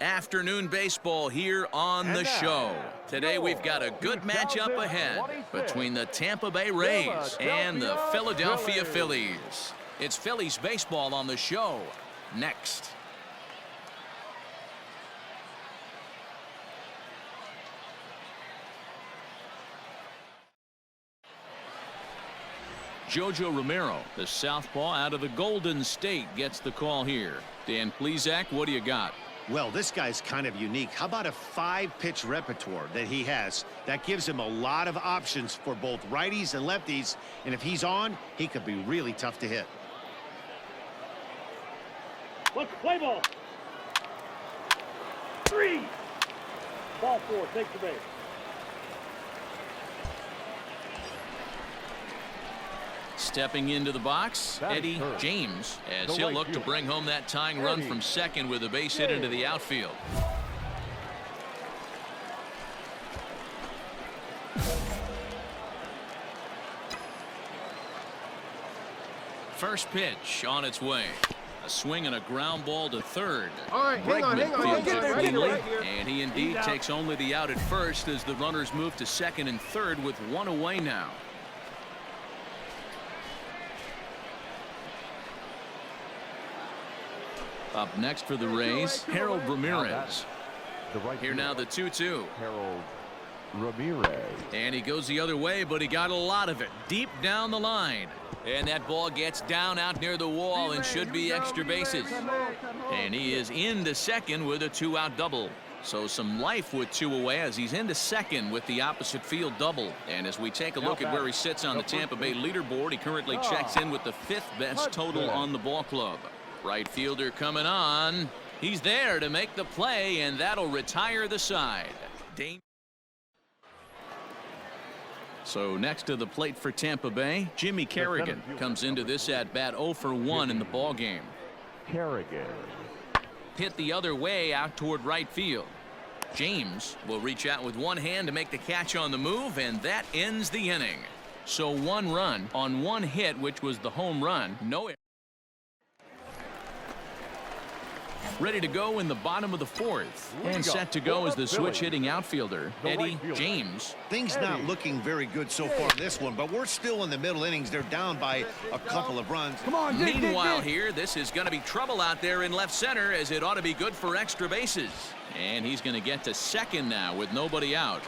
Afternoon baseball here on the show. Today we've got a good matchup ahead between the Tampa Bay Rays and the Philadelphia Phillies. It's Phillies baseball on the show next. Jojo Romero, the southpaw out of the Golden State, gets the call here. Dan Plesac, what do you got? Well, this guy's kind of unique. How about a 5-pitch repertoire that he has? That gives him a lot of options for both righties and lefties. And if he's on, he could be really tough to hit. Let's play ball. 3. Ball 4, take the base. Stepping into the box, Eddie James, as he'll look to bring home that tying run from second with a base hit into the outfield. First pitch on its way. A swing and a ground ball to third. All right, hang on. Fields it cleanly, and he indeed takes only the out at first as the runners move to second and third with one away now. Up next for the Rays, Harold Ramirez. Here now the 2-2. Harold Ramirez. And he goes the other way, but he got a lot of it deep down the line. And that ball gets down out near the wall and should be extra bases. And he is into second with a 2-out double. So some life with 2 away as he's into second with the opposite field double. And as we take a look at where he sits on the Tampa Bay leaderboard, he currently checks in with the 5th best total on the ball club. Right fielder coming on. He's there to make the play, and that'll retire the side. So next to the plate for Tampa Bay, Jimmy Kerrigan comes into this at bat 0 for 1 in the ball game. Kerrigan. Hit the other way out toward right field. James will reach out with one hand to make the catch on the move, and that ends the inning. So 1 run on 1 hit, which was the home run. No error. Ready to go in the bottom of the 4th. And set to go is the switch-hitting outfielder, Eddie James. Things not looking very good so far in this one, but we're still in the middle innings. They're down by a couple of runs. Come on, meanwhile here, this is going to be trouble out there in left center, as it ought to be good for extra bases. And he's going to get to second now with nobody out.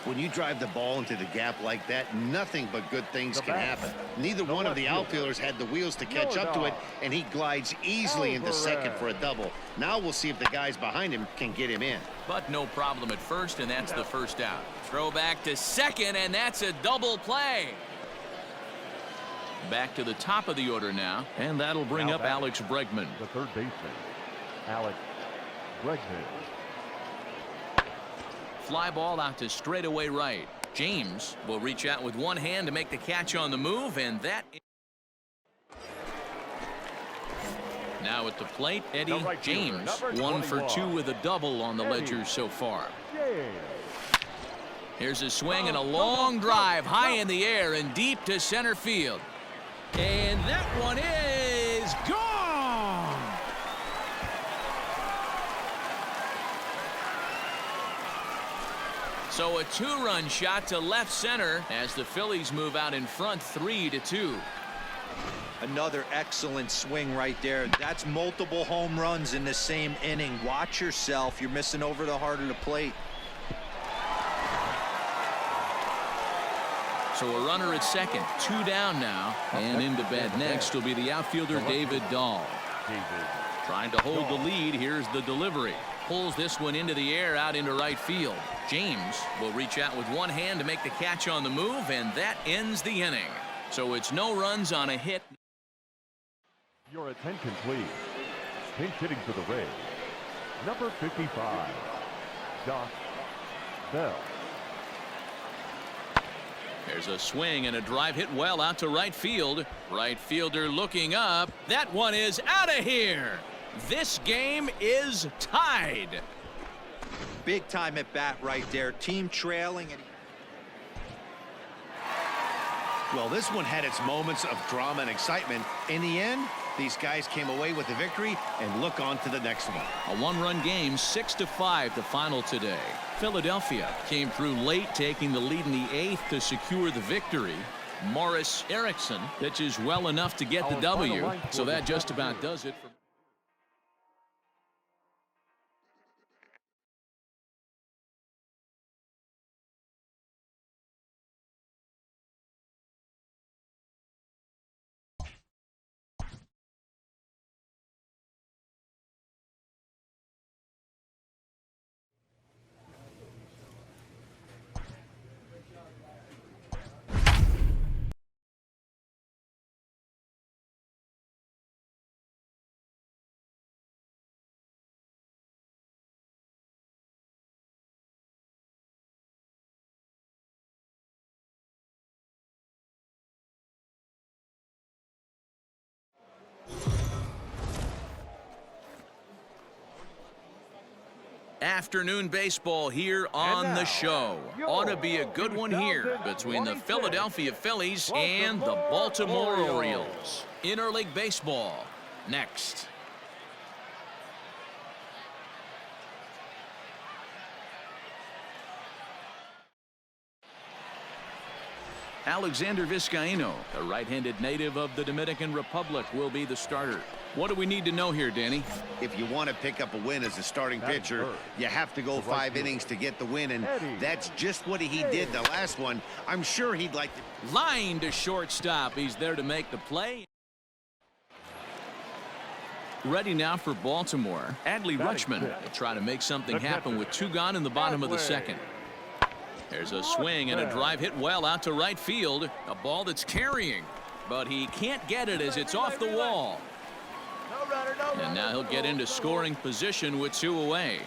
When you drive the ball into the gap like that, nothing but good things can happen. Neither one of the outfielders had the wheels to catch up to it, and he glides easily into second for a double. Now we'll see if the guys behind him can get him in. But no problem at first, and that's the first out. Throw back to second, and that's a double play. Back to the top of the order now, and that'll bring up Alex Bregman. The third baseman, Alex Bregman. Fly ball out to straightaway right. James will reach out with one hand to make the catch on the move, and that. Now at the plate, Eddie James, 1 for 2 with a double on the ledger so far. Here's a swing and a long drive high in the air and deep to center field. And that one is gone. So a 2-run shot to left center as the Phillies move out in front 3-2. Another excellent swing right there. That's multiple home runs in the same inning. Watch yourself. You're missing over the heart of the plate. So a runner at second, 2 down now, and into bed next will be the outfielder David Dahl. Trying to hold the lead. Here's the delivery. Pulls this one into the air out into right field. James will reach out with one hand to make the catch on the move, and that ends the inning. So it's no runs on a hit. Your attention, please. Pinch hitting for the Rays, number 55, Josh Bell. There's a swing and a drive hit well out to right field. Right fielder looking up. That one is out of here. This game is tied. Big time at bat right there. Team trailing. Well, this one had its moments of drama and excitement. In the end, These guys came away with the victory and look on to the next one. A one-run game, 6-5 the final today. Philadelphia came through late, taking the lead in the 8th to secure the victory. Morris Erickson pitches well enough to get the W, so that just about does it for afternoon baseball here on the show. Ought to be a good one here between the Philadelphia Phillies and the Baltimore Orioles. Interleague baseball next. Alexander Vizcaino, a right-handed native of the Dominican Republic, will be the starter. What do we need to know here, Danny? If you want to pick up a win as a starting pitcher, you have to go 5 innings to get the win, and that's just what he did the last one. I'm sure he'd like to. Line to shortstop. He's there to make the play. Ready now for Baltimore. Adley Rutschman will try to make something happen with 2 gone in the bottom of the 2nd. There's a swing and a drive hit well out to right field. A ball that's carrying, but he can't get it as it's off the wall. And now he'll get into scoring position with 2 away.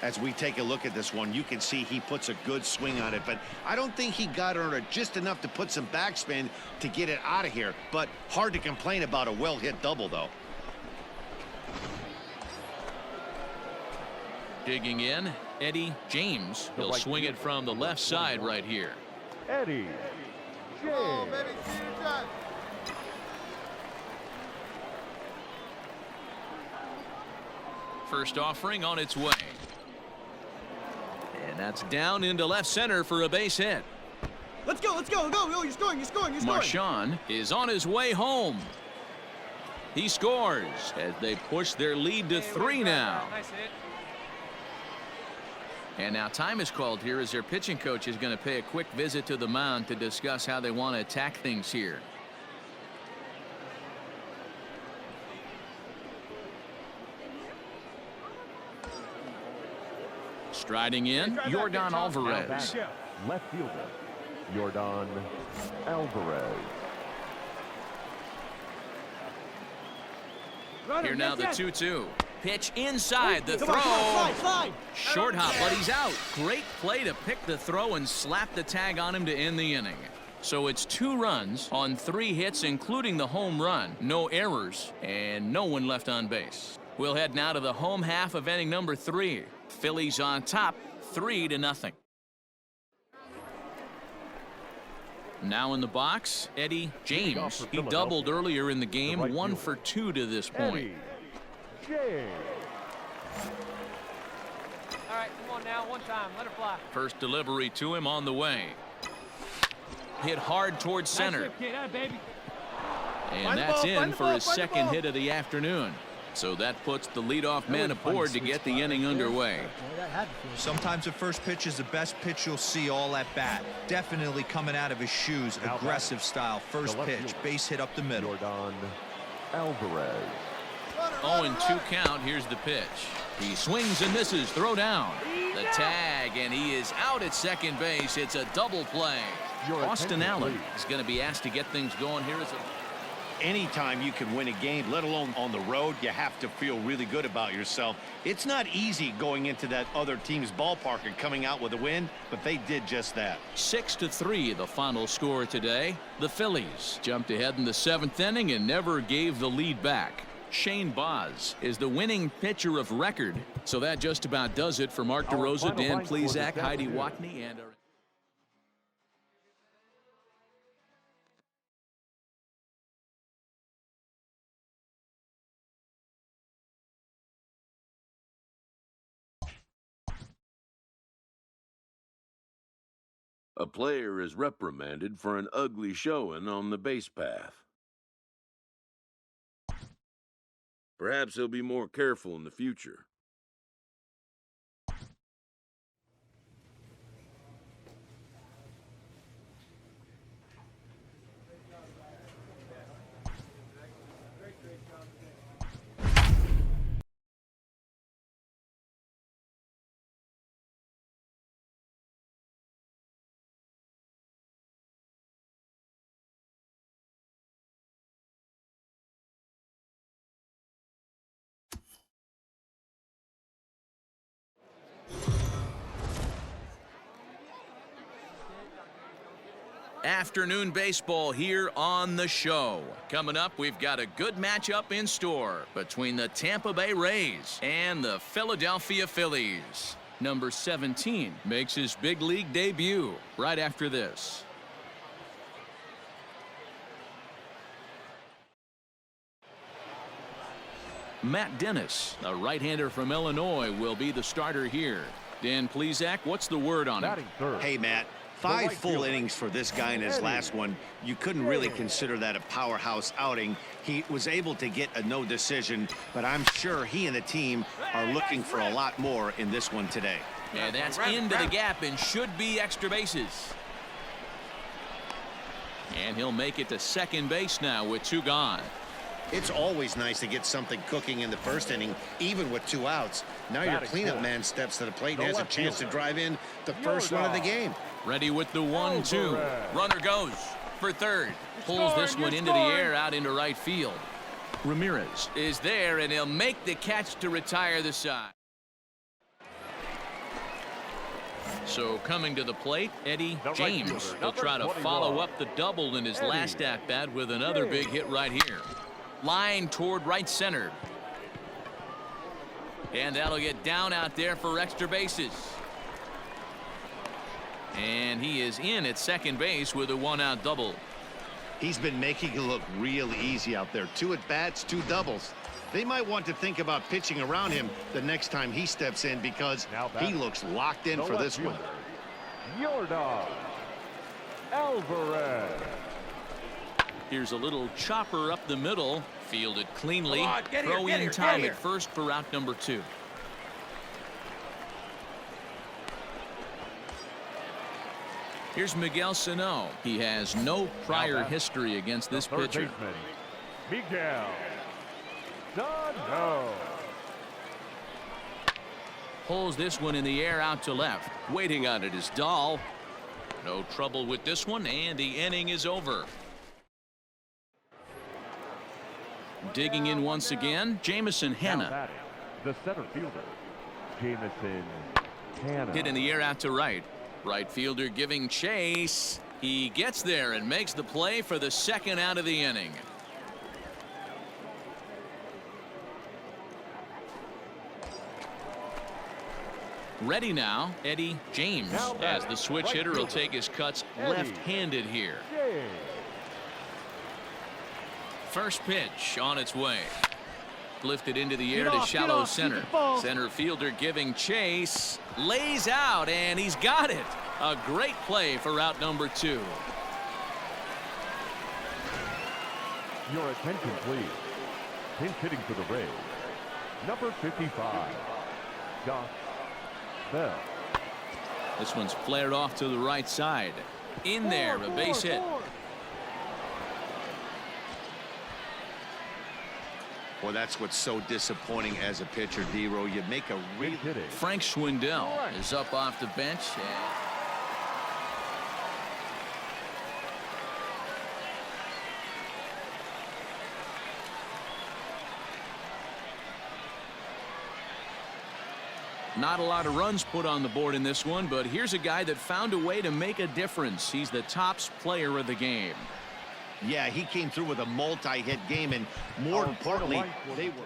As we take a look at this one, you can see he puts a good swing on it, but I don't think he got under it just enough to put some backspin to get it out of here. But hard to complain about a well-hit double, though. Digging in, Eddie James. He'll swing it from the left side right here. Eddie James. First offering on its way. And that's down into left center for a base hit. Let's go, go, you're scoring. Marchand is on his way home. He scores as they push their lead to 3 now. Nice hit. And now time is called here as their pitching coach is going to pay a quick visit to the mound to discuss how they want to attack things here. Striding in, Yordan Alvarez. Left fielder, Yordan Alvarez. Here now the 2-2. Pitch inside the throw. Slide. Short hop, but he's out. Great play to pick the throw and slap the tag on him to end the inning. So it's 2 runs on 3 hits, including the home run. No errors and no one left on base. We'll head now to the home half of inning number 3. Phillies on top, 3-0. Now in the box, Eddie James. He doubled earlier in the game, 1 for 2 to this point. James. All right, come on now, one time, let her fly. First delivery to him on the way. Hit hard towards center. And that's in for his second hit of the afternoon. So that puts the leadoff man aboard to get the inning underway. Sometimes the first pitch is the best pitch you'll see all at bat. Definitely coming out of his shoes. Aggressive style. First pitch. Base hit up the middle. Yordan Alvarez. 0-2 count. Here's the pitch. He swings and misses. Throw down. The tag, and he is out at second base. It's a double play. Austin Allen is going to be asked to get things going here. Anytime you can win a game, let alone on the road, you have to feel really good about yourself. It's not easy going into that other team's ballpark and coming out with a win, but they did just that. 6-3 the final score today. The Phillies jumped ahead in the 7th inning and never gave the lead back. Shane Baz is the winning pitcher of record. So that just about does it for Mark DeRosa, Dan Plesac, Heidi Watney, and A player is reprimanded for an ugly showing on the base path. Perhaps he'll be more careful in the future. Afternoon baseball here on the show. Coming up, we've got a good matchup in store between the Tampa Bay Rays and the Philadelphia Phillies. Number 17 makes his big league debut right after this. Matt Dennis, a right-hander from Illinois, will be the starter here. Dan Plesac, what's the word on him? Hey, Matt. 5 full innings for this guy in his last one. You couldn't really consider that a powerhouse outing. He was able to get a no decision, but I'm sure he and the team are looking for a lot more in this one today. And that's into the gap and should be extra bases. And he'll make it to second base now with 2 gone. It's always nice to get something cooking in the first inning, even with 2 outs. Now your cleanup man steps to the plate and has a chance to drive in the first run of the game. Ready with the 1-2. Runner goes for third. Pulls this one into the air out into right field. Ramirez is there, and he'll make the catch to retire the side. So coming to the plate, Eddie James will try to follow up the double in his last at-bat with another big hit right here. Line toward right center. And that'll get down out there for extra bases. And he is in at second base with a 1-out double. He's been making it look real easy out there. 2 at-bats, 2 doubles. They might want to think about pitching around him the next time he steps in because he looks locked in for this one. Yordan Alvarez. Here's a little chopper up the middle. Fielded cleanly. Throw in time at first for out number 2. Here's Miguel Sano. He has no prior history against this pitcher. Miguel Sano. Pulls this one in the air out to left. Waiting on it is Dahl. No trouble with this one, and the inning is over. Digging in once again, Jamison Hanna. The center fielder, Jamison Hanna. Hit in the air out to right. Right fielder giving chase. He gets there and makes the play for the second out of the inning. Ready now, Eddie James, as the switch hitter will take his cuts left-handed here. First pitch on its way. Lifted into the air to shallow center. Center fielder giving chase. Lays out, and he's got it. A great play for out number 2. Your attention, please. Pinch hitting for the Rays. Number 55, Josh Bell. This one's flared off to the right side. In there, a base hit. Well, that's what's so disappointing as a pitcher, D-Row. You make a really... Frank Schwindel is up off the bench. Not a lot of runs put on the board in this one, but here's a guy that found a way to make a difference. He's the tops player of the game. Yeah, he came through with a multi-hit game, and more importantly, they were...